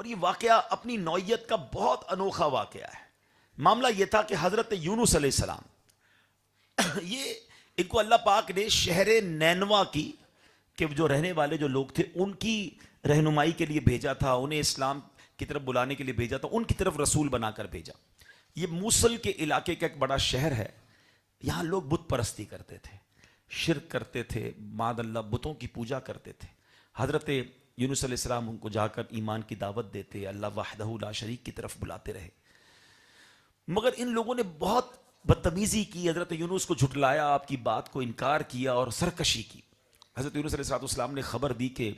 اور یہ واقعہ اپنی نوعیت کا بہت انوکھا واقعہ ہے. معاملہ یہ تھا کہ حضرت یونس علیہ السلام یہ ان کو اللہ پاک نے شہر نینوا کی کہ جو رہنے والے جو لوگ تھے ان کی رہنمائی کے لیے بھیجا تھا, انہیں اسلام کی طرف بلانے کے لیے بھیجا تھا, ان کی طرف رسول بنا کر بھیجا. یہ موصل کے علاقے کا ایک بڑا شہر ہے. یہاں لوگ بت پرستی کرتے تھے, شرک کرتے تھے, معاذ اللہ بتوں کی پوجا کرتے تھے. حضرت یونس علیہ السلام ان کو جا کر ایمان کی دعوت دیتے, اللہ وحدہ لا شریک کی طرف بلاتے رہے. مگر ان لوگوں نے بہت بدتمیزی کی, حضرت یونس کو جھٹلایا, آپ کی بات کو انکار کیا اور سرکشی کی. حضرت یونس علیہ السلام نے خبر دی کہ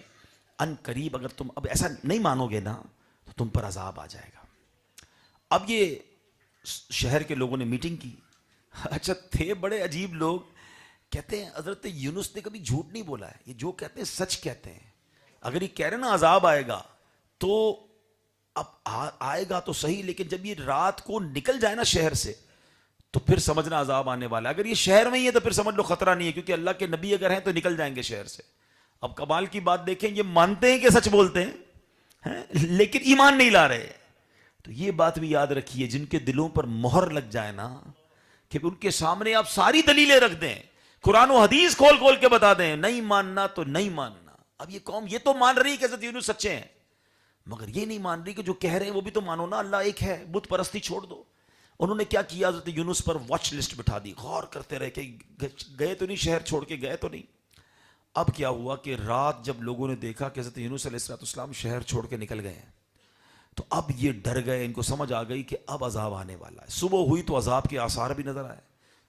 ان قریب اگر تم اب ایسا نہیں مانو گے نا تو تم پر عذاب آ جائے گا. اب یہ شہر کے لوگوں نے میٹنگ کی. اچھا تھے بڑے عجیب لوگ, کہتے ہیں حضرت یونس نے کبھی جھوٹ نہیں بولا ہے, یہ جو کہتے ہیں سچ کہتے ہیں. اگر یہ کہہ رہے نا عذاب آئے گا تو اب آئے گا تو صحیح, لیکن جب یہ رات کو نکل جائے نا شہر سے تو پھر سمجھنا عذاب آنے والا ہے. اگر یہ شہر میں ہی ہے تو پھر سمجھ لو خطرہ نہیں ہے, کیونکہ اللہ کے نبی اگر ہیں تو نکل جائیں گے شہر سے. اب کمال کی بات دیکھیں, یہ مانتے ہیں کہ سچ بولتے ہیں لیکن ایمان نہیں لا رہے. تو یہ بات بھی یاد رکھیے, جن کے دلوں پر مہر لگ جائے نا کہ ان کے سامنے آپ ساری دلیلیں رکھ دیں, قرآن و حدیث کھول کھول کے بتا دیں, نہیں ماننا تو نہیں ماننا. اب یہ قوم یہ تو مان رہی ہے کہ حضرت یونس سچے ہیں, مگر یہ نہیں مان رہی کہ جو کہہ رہے ہیں وہ بھی تو مانو نا, اللہ ایک ہے, بت پرستی چھوڑ دو. انہوں نے کیا کیا, حضرت یونس پر واچ لسٹ بٹھا دی, غور کرتے رہے کہ گئے تو نہیں, شہر چھوڑ کے گئے تو نہیں. اب کیا ہوا کہ رات جب لوگوں نے دیکھا کہ حضرت یونس علیہ السلام شہر چھوڑ کے نکل گئے ہیں تو اب یہ ڈر گئے, ان کو سمجھ آ گئی کہ اب عذاب آنے والا ہے. صبح ہوئی تو عذاب کے آثار بھی نظر آئے,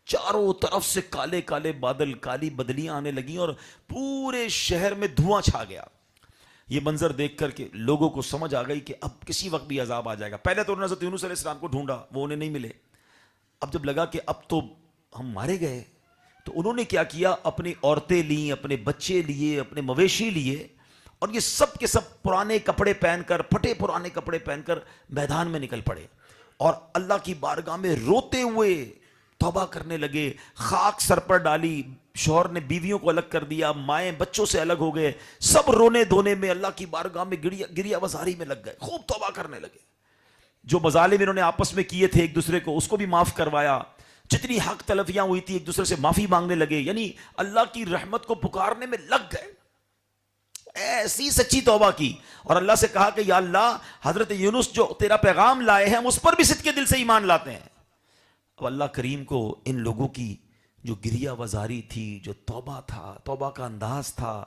چاروں طرف سے کالے کالے بادل, کالی بدلیاں آنے لگیں اور پورے شہر میں دھواں چھا گیا. یہ منظر دیکھ کر کے لوگوں کو سمجھ آ گئی کہ اب کسی وقت بھی عذاب آ جائے گا. پہلے تو انہوں نے حضرت یونس علیہ السلام کو ڈھونڈا, وہ انہیں نہیں ملے. اب جب لگا کہ اب تو ہم مارے گئے تو انہوں نے کیا کیا, اپنی عورتیں لیں, اپنے بچے لیے, اپنے مویشی لیے, اور یہ سب کے سب پرانے کپڑے پہن کر, پھٹے پرانے کپڑے پہن کر میدان میں نکل پڑے اور اللہ کی بارگاہ میں روتے ہوئے توبہ کرنے لگے. خاک سر پر ڈالی, شوہر نے بیویوں کو الگ کر دیا, مائیں بچوں سے الگ ہو گئے, سب رونے دھونے میں اللہ کی بارگاہ میں گریا وزاری میں لگ گئے, خوب توبہ کرنے لگے. جو مظالم انہوں نے آپس میں کیے تھے ایک دوسرے کو, اس کو بھی معاف کروایا. جتنی حق تلفیاں ہوئی تھی ایک دوسرے سے معافی مانگنے لگے, یعنی اللہ کی رحمت کو پکارنے میں لگ گئے. ایسی سچی توبہ کی اور اللہ سے کہا کہ یا اللہ, حضرت یونس جو تیرا پیغام لائے ہیں ہم اس پر بھی صدق کے دل سے ایمان لاتے ہیں. اب اللہ کریم کو ان لوگوں کی جو گریہ وزاری تھی, جو توبہ تھا, توبہ کا انداز تھا,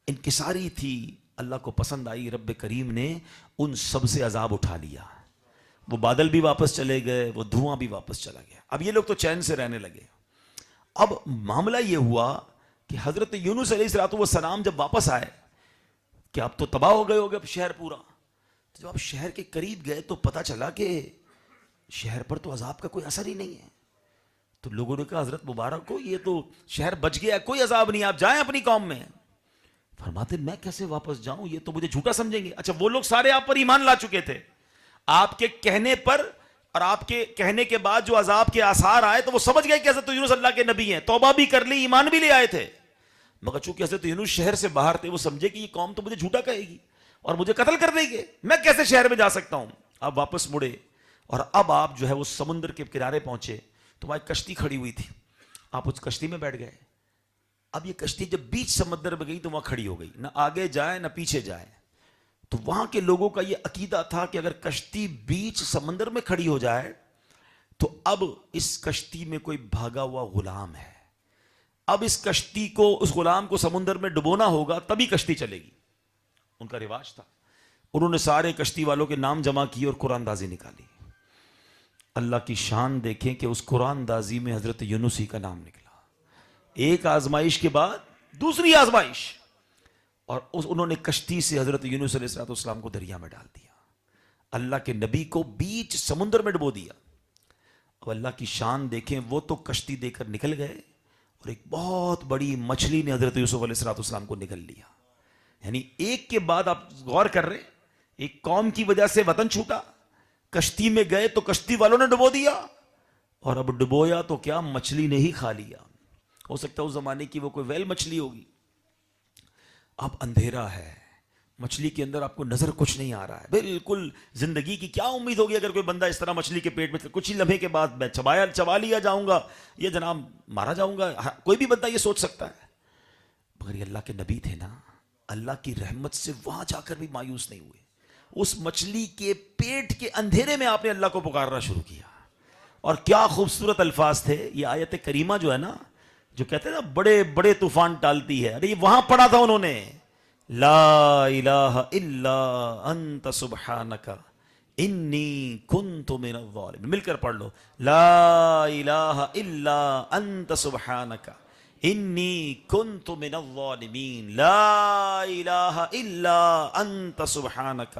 انکساری تھی, اللہ کو پسند آئی. رب کریم نے ان سب سے عذاب اٹھا لیا. وہ بادل بھی واپس چلے گئے, وہ دھواں بھی واپس چلا گیا. اب یہ لوگ تو چین سے رہنے لگے. اب معاملہ یہ ہوا کہ حضرت یونس علیہ السلام جب واپس آئے کہ اب تو تباہ ہو گئے اب شہر پورا. تو جب آپ شہر کے قریب گئے تو پتا چلا کہ شہر پر تو عذاب کا کوئی اثر ہی نہیں ہے. تو لوگوں نے کہا حضرت مبارک کو, یہ تو شہر بچ گیا, کوئی عذاب نہیں, آپ جائیں اپنی قوم میں. فرماتے میں کیسے واپس جاؤں, یہ تو مجھے جھوٹا سمجھیں گے. اچھا وہ لوگ سارے آپ پر ایمان لا چکے تھے, آپ کے کہنے پر اور آپ کے کہنے کے بعد جو عذاب کے آثار آئے تو وہ سمجھ گئے کہ حضرت یونس اللہ کے نبی ہیں, توبہ بھی کر لی, ایمان بھی لے آئے تھے. مگر چونکہ حضرت یونس شہر سے باہر تھے, وہ سمجھے کہ یہ قوم تو مجھے جھوٹا کہے گی اور مجھے قتل کر دے گی, میں کیسے شہر میں جا سکتا ہوں. آپ واپس مڑے اور اب آپ جو ہے وہ سمندر کے کنارے پہنچے تو وہاں ایک کشتی کھڑی ہوئی تھی, آپ اس کشتی میں بیٹھ گئے. اب یہ کشتی جب بیچ سمندر میں گئی تو وہاں کھڑی ہو گئی, نہ آگے جائے نہ پیچھے جائے. تو وہاں کے لوگوں کا یہ عقیدہ تھا کہ اگر کشتی بیچ سمندر میں کھڑی ہو جائے تو اب اس کشتی میں کوئی بھاگا ہوا غلام ہے, اب اس کشتی کو, اس غلام کو سمندر میں ڈبونا ہوگا تبھی کشتی چلے گی. ان کا رواج تھا. انہوں نے سارے کشتی والوں کے نام جمع کیے اور قرآن دازی نکالی. اللہ کی شان دیکھیں کہ اس قرآن دازی میں حضرت یونس ہی کا نام نکلا. ایک آزمائش کے بعد دوسری آزمائش, اور انہوں نے کشتی سے حضرت یونس علیہ السلام کو دریا میں ڈال دیا, اللہ کے نبی کو بیچ سمندر میں ڈبو دیا. اب اللہ کی شان دیکھیں, وہ تو کشتی دے کر نکل گئے اور ایک بہت بڑی مچھلی نے حضرت یوسف علیہ السلام کو نگل لیا. یعنی ایک کے بعد آپ غور کر رہے, ایک قوم کی وجہ سے وطن چھوٹا, کشتی میں گئے تو کشتی والوں نے ڈبو دیا, اور اب ڈبویا تو کیا مچھلی نے ہی کھا لیا. ہو سکتا ہے اس زمانے کی وہ کوئی ویل مچھلی ہوگی. اب اندھیرا ہے, مچھلی کے اندر آپ کو نظر کچھ نہیں آ رہا ہے، بالکل زندگی کی کیا امید ہوگی اگر کوئی بندہ اس طرح مچھلی کے پیٹ میں کچھ ہی لمحے کے بعد میں چبا لیا جاؤں گا، یہ جناب مارا جاؤں گا، کوئی بھی بندہ یہ سوچ سکتا ہے. مگر یہ اللہ کے نبی تھے نا، اللہ کی رحمت سے وہاں جا کر بھی مایوس نہیں ہوئے. اس مچھلی کے پیٹ کے اندھیرے میں آپ نے اللہ کو پکارنا شروع کیا. اور کیا خوبصورت الفاظ تھے. یہ آیت کریمہ جو ہے نا، جو کہتے ہیں نا بڑے بڑے طوفان ٹالتی ہے، ارے یہ وہاں پڑھا تھا انہوں نے، لا الہ الا انت سبحانک انی کنت من الظالمین. مل کر پڑھ لو، لا الہ الا انت سبحانک انی کنت من الظالمین، لا الہ الا انت سبحانک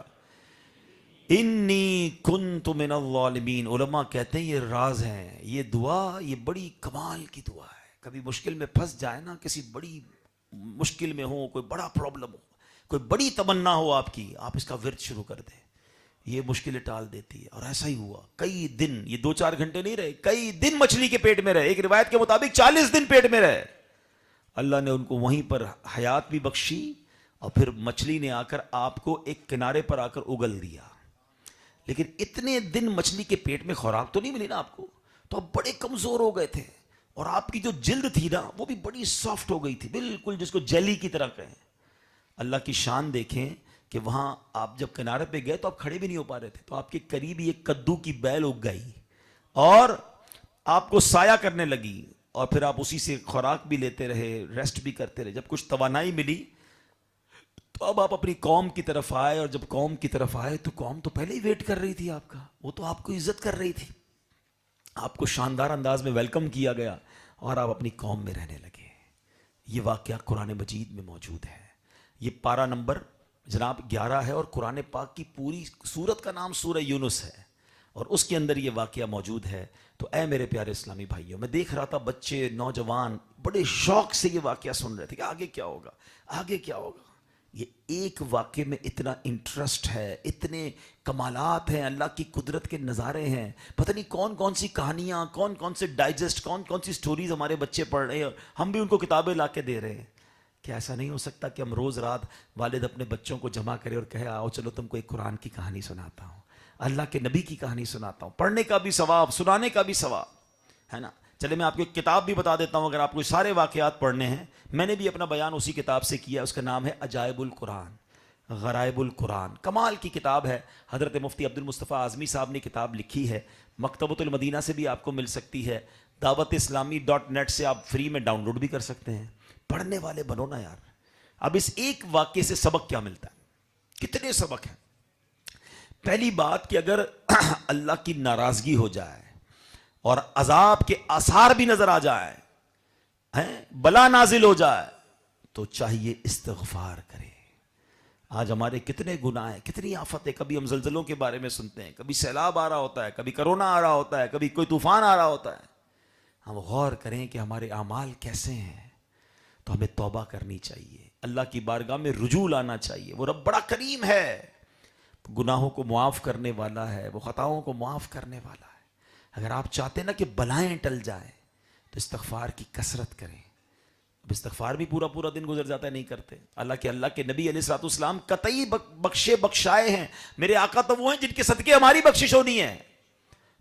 انی کنت من الظالمین. علماء کہتے ہیں یہ راز ہیں، یہ دعا یہ بڑی کمال کی دعا ہے. کبھی مشکل میں پھنس جائے نا، کسی بڑی مشکل میں ہو، کوئی بڑا پرابلم ہو، کوئی بڑی تمنا ہو آپ کی، آپ اس کا ورد شروع کر دیں، یہ مشکلیں ٹال دیتی ہے. اور ایسا ہی ہوا، کئی دن، یہ 2-4 گھنٹے نہیں رہے، کئی دن مچھلی کے پیٹ میں رہے. ایک روایت کے مطابق 40 دن پیٹ میں رہے. اللہ نے ان کو وہیں پر حیات بھی بخشی، اور پھر مچھلی نے آ کر آپ کو ایک کنارے پر آ کر اگل دیا. لیکن اتنے دن مچھلی کے پیٹ میں خوراک تو نہیں ملی نا آپ کو، تو آپ بڑے کمزور ہو گئے تھے. اور آپ کی جو جلد تھی نا وہ بھی بڑی سافٹ ہو گئی تھی، بالکل جس کو جیلی کی طرح کہیں. اللہ کی شان دیکھیں کہ وہاں آپ جب کنارے پہ گئے تو آپ کھڑے بھی نہیں ہو پا رہے تھے، تو آپ کے قریب ایک کدو کی بیل اگ گئی اور آپ کو سایہ کرنے لگی، اور پھر آپ اسی سے خوراک بھی لیتے رہے، ریسٹ بھی کرتے رہے. جب کچھ توانائی ملی تو اب آپ اپنی قوم کی طرف آئے، اور جب قوم کی طرف آئے تو قوم تو پہلے ہی ویٹ کر رہی تھی آپ کا، وہ تو آپ کو عزت کر رہی تھی، آپ کو شاندار انداز میں ویلکم کیا گیا، اور آپ اپنی قوم میں رہنے لگے. یہ واقعہ قرآن مجید میں موجود ہے. یہ پارہ نمبر جناب 11 ہے، اور قرآن پاک کی پوری سورت کا نام سورہ یونس ہے، اور اس کے اندر یہ واقعہ موجود ہے. تو اے میرے پیارے اسلامی بھائیوں، میں دیکھ رہا تھا بچے نوجوان بڑے شوق سے یہ واقعہ سن رہے تھے کہ آگے کیا ہوگا، آگے کیا ہوگا. یہ ایک واقعے میں اتنا انٹرسٹ ہے، اتنے کمالات ہیں، اللہ کی قدرت کے نظارے ہیں. پتہ نہیں کون کون سی کہانیاں، کون کون سے ڈائجسٹ، کون کون سی سٹوریز ہمارے بچے پڑھ رہے ہیں، اور ہم بھی ان کو کتابیں لا کے دے رہے ہیں. کہ ایسا نہیں ہو سکتا کہ ہم روز رات والد اپنے بچوں کو جمع کرے اور کہے آؤ چلو تم کو ایک قرآن کی کہانی سناتا ہوں، اللہ کے نبی کی کہانی سناتا ہوں. پڑھنے کا بھی ثواب، سنانے کا بھی ثواب ہے نا. چلے میں آپ کو ایک کتاب بھی بتا دیتا ہوں اگر آپ کو سارے واقعات پڑھنے ہیں. میں نے بھی اپنا بیان اسی کتاب سے کیا، اس کا نام ہے عجائب القرآن، غرائب القرآن. کمال کی کتاب ہے. حضرت مفتی عبد المصطفیٰ اعظمی صاحب نے کتاب لکھی ہے. مکتبۃ المدینہ سے بھی آپ کو مل سکتی ہے، dawat-islami.net سے آپ فری میں ڈاؤن لوڈ بھی کر سکتے ہیں. پڑھنے والے بنو نا یار. اب اس ایک واقعے سے سبق کیا ملتا ہے؟ کتنے سبق ہیں. پہلی بات کہ اگر اللہ کی ناراضگی ہو جائے اور عذاب کے آثار بھی نظر آ جائے، بلا نازل ہو جائے، تو چاہیے استغفار کرے. آج ہمارے کتنے گناہ ہیں، کتنی آفتیں. کبھی ہم زلزلوں کے بارے میں سنتے ہیں، کبھی سیلاب آ رہا ہوتا ہے، کبھی کرونا آ رہا ہوتا ہے، کبھی کوئی طوفان آ رہا ہوتا ہے. ہم غور کریں کہ ہمارے اعمال کیسے ہیں، تو ہمیں توبہ کرنی چاہیے، اللہ کی بارگاہ میں رجوع لانا چاہیے. وہ رب بڑا کریم ہے، گناہوں کو معاف کرنے والا ہے، وہ خطاؤں کو معاف کرنے والا ہے. اگر آپ چاہتے ہیں نا کہ بلائیں ٹل جائیں تو استغفار کی کثرت کریں. اب استغفار بھی پورا پورا دن گزر جاتا ہے، نہیں کرتے. اللہ کے نبی علیہ الصلوۃ والسلام قطعی بخشے بخشائے ہیں. میرے آقا تو وہ ہیں جن کے صدقے ہماری بخشش ہونی ہے.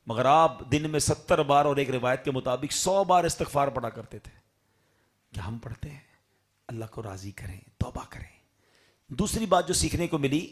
مگر آپ دن میں 70 بار اور ایک روایت کے مطابق 100 بار استغفار پڑھا کرتے تھے. کیا ہم پڑھتے ہیں؟ اللہ کو راضی کریں، توبہ کریں. دوسری بات جو سیکھنے کو ملی